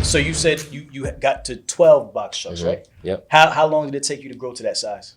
So you said you got to 12 box trucks, right? Yep. How long did it take you to grow to that size?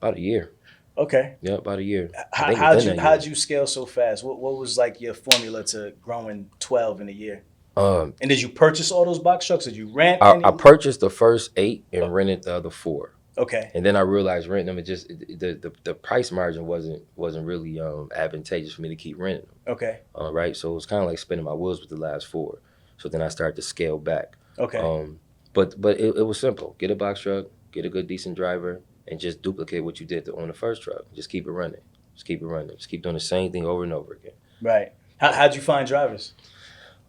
About a year. Okay. Yeah, about a year. How'd you scale so fast? What was like your formula to growing 12 in a year? And did you purchase all those box trucks? Did you rent any? I purchased the first 8 and rented the other 4. Okay. And then I realized renting them, the price margin wasn't really advantageous for me to keep renting them. Okay. Right. So it was kind of like spinning my wheels with the last 4. So then I started to scale back. Okay. But it was simple. Get a box truck, get a good decent driver, and just duplicate what you did on the first truck. Just keep it running. Just keep it running. Just keep doing the same thing over and over again. Right. How'd you find drivers?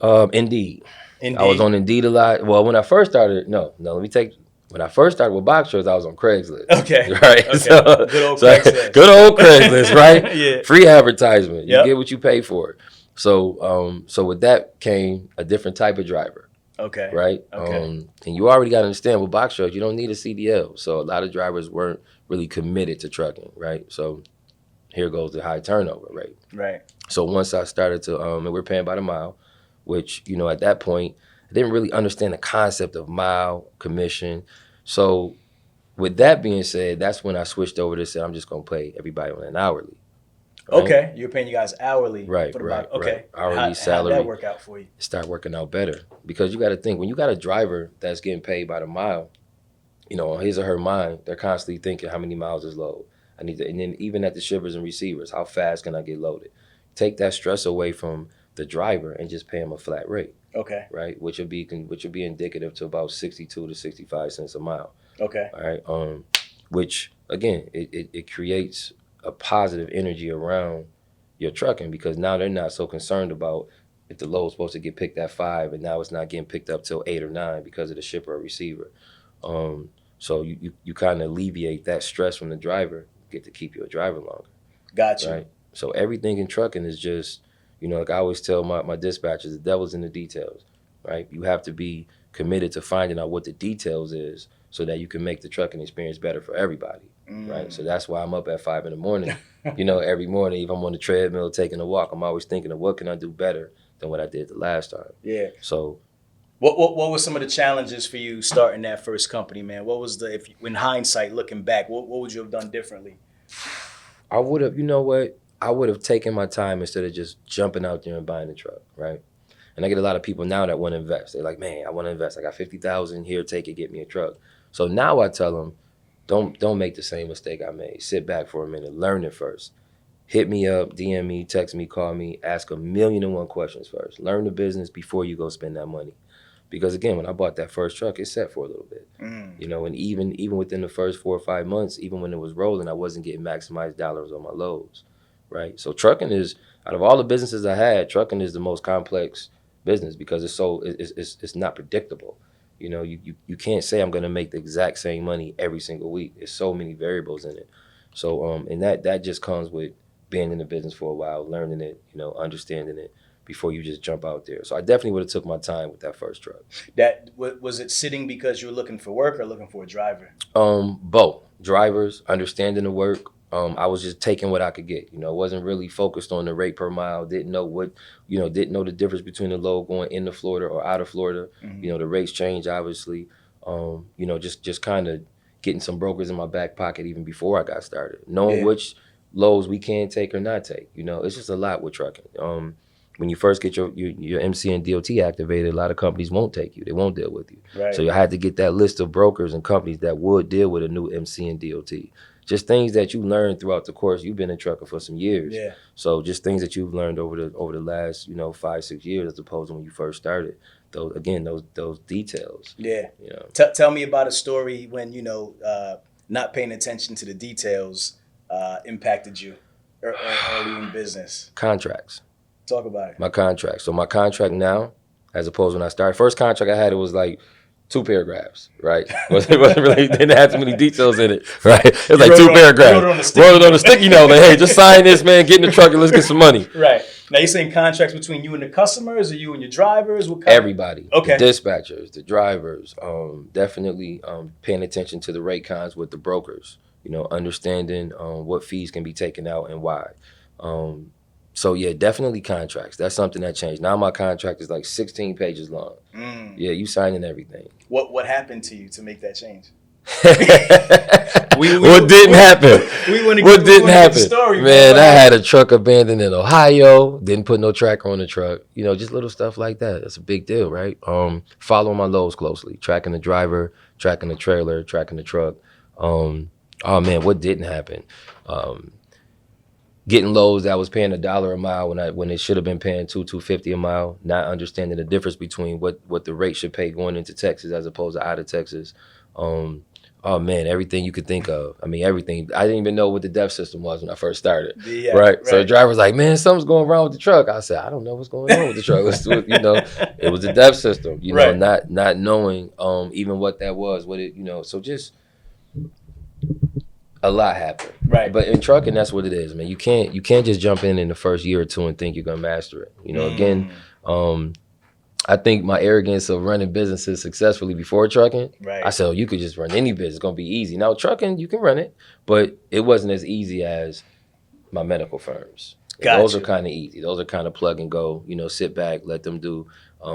Indeed. I was on Indeed a lot. Well, when I first started, when I first started with box trucks, I was on Craigslist. Okay. Right. Okay. So, Good old Craigslist, right? Yeah. Free advertisement. You Yep. get what you pay for. So with that came a different type of driver. Okay. Right. Okay. And you already got to understand with box trucks, you don't need a CDL. So a lot of drivers weren't really committed to trucking. Right. So here goes the high turnover rate. Right. So once I started to, and we're paying by the mile, which, at that point, I didn't really understand the concept of mile commission. So with that being said, that's when I switched over to say, I'm just going to pay everybody on an hourly. Right? Okay. You're paying you guys hourly. Right, For the right, Okay. right. Hourly How'd salary. that work out for you? Start working out better. Because you got to think, when you got a driver that's getting paid by the mile, on his or her mind, they're constantly thinking, how many miles is load? And then even at the shippers and receivers, how fast can I get loaded? Take that stress away from the driver and just pay him a flat rate. Okay. Right, which would be indicative to about 62 to 65 cents a mile. Okay. All right, which again, it creates a positive energy around your trucking, because now they're not so concerned about if the load's supposed to get picked at 5 and now it's not getting picked up till 8 or 9 because of the shipper or receiver. So you kind of alleviate that stress from the driver, get to keep your driver longer. Gotcha. Right. So everything in trucking is just, like I always tell my dispatchers, the devil's in the details, right? You have to be committed to finding out what the details is so that you can make the trucking experience better for everybody, right? So that's why I'm up at 5 in the morning, every morning. If I'm on the treadmill taking a walk, I'm always thinking of what can I do better than what I did the last time. Yeah. So what were some of the challenges for you starting that first company, man? What was in hindsight, looking back, what would you have done differently? I would have, I would have taken my time instead of just jumping out there and buying the truck, right? And I get a lot of people now that want to invest. They're like, man, I want to invest. I got $50,000 here, take it, get me a truck. So now I tell them, don't make the same mistake I made. Sit back for a minute, learn it first. Hit me up, DM me, text me, call me, ask 1,000,001 questions first. Learn the business before you go spend that money. Because again, when I bought that first truck, it sat for a little bit. And even within the first 4 or 5 months, even when it was rolling, I wasn't getting maximized dollars on my loads. Right. So trucking is, out of all the businesses I had, trucking is the most complex business because it's not predictable. You can't say I'm going to make the exact same money every single week. There's so many variables in it. So and that just comes with being in the business for a while, learning it, understanding it before you just jump out there. So I definitely would have took my time with that first truck. That was it sitting because you were looking for work or looking for a driver? Both. Drivers, understanding the work. I was just taking what I could get. Wasn't really focused on the rate per mile. Didn't know the difference between the load going into Florida or out of Florida. The rates change, obviously. Just kind of getting some brokers in my back pocket even before I got started. Knowing which loads we can take or not take. It's just a lot with trucking. When you first get your MC and DOT activated, a lot of companies won't take you. They won't deal with you. Right. So you had to get that list of brokers and companies that would deal with a new MC and DOT. Just things that you learned throughout the course. You've been in trucking for some years. Yeah. So just things that you've learned over the last 5, 6 years as opposed to when you first started. Those details. Yeah. Tell me about a story when not paying attention to the details impacted you early in business. Contracts. Talk about it. My contract. So my contract now, as opposed to when I started, first contract I had, it was like 2 paragraphs, right? It wasn't really, didn't have too many details in it, right? It was like 2 paragraphs. Wrote it on the sticky note, like, hey, just sign this, man, get in the truck and let's get some money. Right. Now you're saying contracts between you and the customers or you and your drivers? Everybody. Okay. The dispatchers, the drivers, definitely paying attention to the rate cons with the brokers, understanding what fees can be taken out and why. So yeah, definitely contracts. That's something that changed. Now my contract is like 16 pages long. Yeah, you signing everything. What happened to you to make that change? What didn't happen? What didn't happen? Story, man, I had a truck abandoned in Ohio. Didn't put no tracker on the truck. You know, just little stuff like that. That's a big deal, right? Following my loads closely, tracking the driver, tracking the trailer, tracking the truck. Oh man, what didn't happen? Getting loads that was paying $1 a mile when it should have been paying $2.50 a mile. Not understanding the difference between what the rate should pay going into Texas as opposed to out of Texas. Oh man, everything you could think of. I mean, everything. I didn't even know what the DEF system was when I first started. Yeah, right? So the driver's like, "Man, something's going wrong with the truck." I said, "I don't know what's going on with the truck." You know, it was the DEF system. You know, not knowing even what that was, what it, you know. So just a lot happened. Right. But in trucking, that's what it is, man. You can't just jump in the first year or two and think you're gonna master it. You know, again, I think my arrogance of running businesses successfully before trucking, I said, oh, you could just run any business. It's going to be easy. Now, trucking, you can run it, but it wasn't as easy as my medical firms. Those are kind of easy. Those are kind of plug and go, you know, sit back, let them do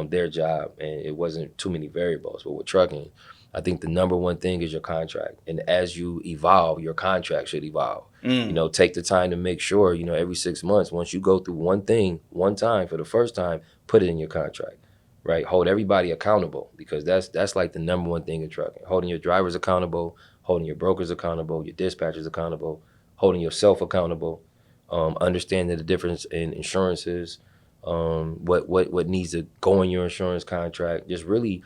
their job, and it wasn't too many variables. But with trucking, I think the number one thing is your contract. And as you evolve, your contract should evolve. You know, take the time to make sure, you know, every 6 months, once you go through one thing, one time for the first time, put it in your contract. Right, hold everybody accountable, because that's like the number one thing in trucking. Holding your drivers accountable, holding your brokers accountable, your dispatchers accountable, holding yourself accountable, understanding the difference in insurances, what needs to go in your insurance contract. Just really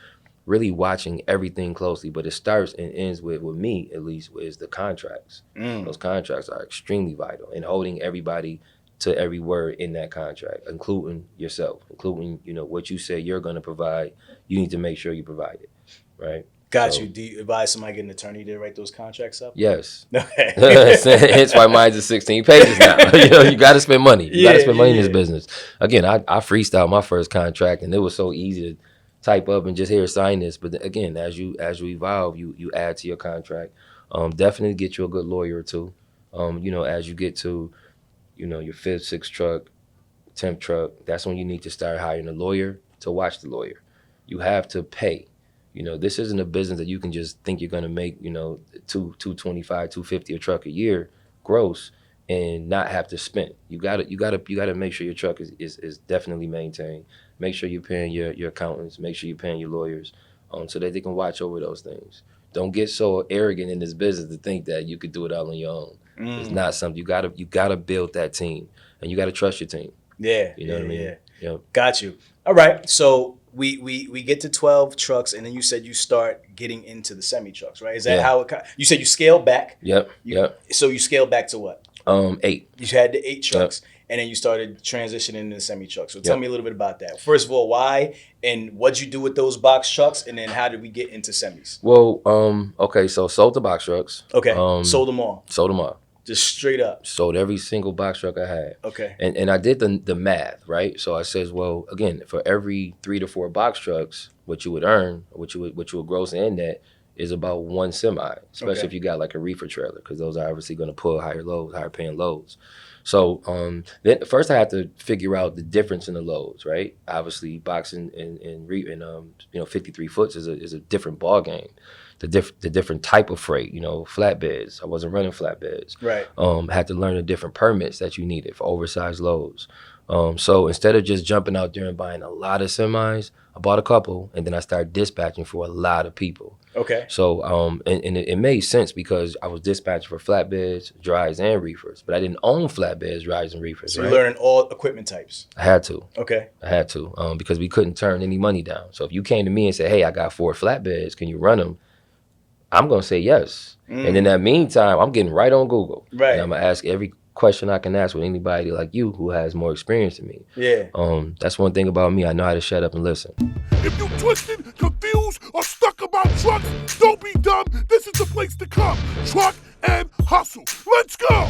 watching everything closely. But it starts and ends with me, at least, is the contracts. Those contracts are extremely vital, and holding everybody to every word in that contract, including yourself, including, you know, what you say you're going to provide. You need to make sure you provide it, right? Got you. Do you advise somebody get an attorney to write those contracts up? Yes. Hence why mine's is 16 pages now. You know, you got to spend money. You got to spend money in this business. Again, I freestyled my first contract, and it was so easy to type up and just here sign this. But again, as you evolve, you add to your contract. Definitely get you a good lawyer or two. You know, as you get to, you know, your 5th, 6th truck, 10th truck, that's when you need to start hiring a lawyer to watch the lawyer. You have to pay. You know, this isn't a business that you can just think you're going to make, you know, $225, $250 a truck a year gross and not have to spend. You got to make sure your truck is definitely maintained. Make sure you're paying your accountants. Make sure you're paying your lawyers, so that they can watch over those things. Don't get so arrogant in this business to think that you could do it all on your own. It's not something. You gotta build that team, and you gotta trust your team. Yeah, you know what I mean. Yeah. Yep. Got you. All right, so we get to 12 trucks, and then you said you start getting into the semi trucks, right? Is that how it? You said you scaled back. Yep. So you scaled back to what? 8. You had the 8 trucks. Yep. And then you started transitioning into the semi trucks. So tell me a little bit about that. First of all, why and what'd you do with those box trucks? And then how did we get into semis? Well, okay, so sold the box trucks. Okay, sold them all. Sold them all. Just straight up. Sold every single box truck I had. Okay. And I did the math, right? So I says, well, again, for every 3 to 4 box trucks, what you would earn, what you would gross in net is about 1 semi, especially if you got like a reefer trailer, because those are obviously going to pull higher paying loads. So then first I had to figure out the difference in the loads, right? Obviously, boxing and you know, 53 foots is a different ball game. The different type of freight, you know, flatbeds. I wasn't running flatbeds. Right. Had to learn the different permits that you needed for oversized loads. So instead of just jumping out there and buying a lot of semis, I bought a couple, and then I started dispatching for a lot of people. Okay. So and it made sense because I was dispatching for flatbeds, dries, and reefers, but I didn't own flatbeds, dries, and reefers. So you're learning all equipment types. I had to. Okay. I had to because we couldn't turn any money down. So if you came to me and said, "Hey, I got 4 flatbeds, can you run them?" I'm gonna say yes. And in that meantime, I'm getting right on Google. Right. And I'm gonna ask every question I can ask with anybody like you who has more experience than me. Yeah. That's one thing about me. I know how to shut up and listen. If you twisted, confused, or stuck about trucks, don't be dumb. This is the place to come. Truck and hustle. Let's go.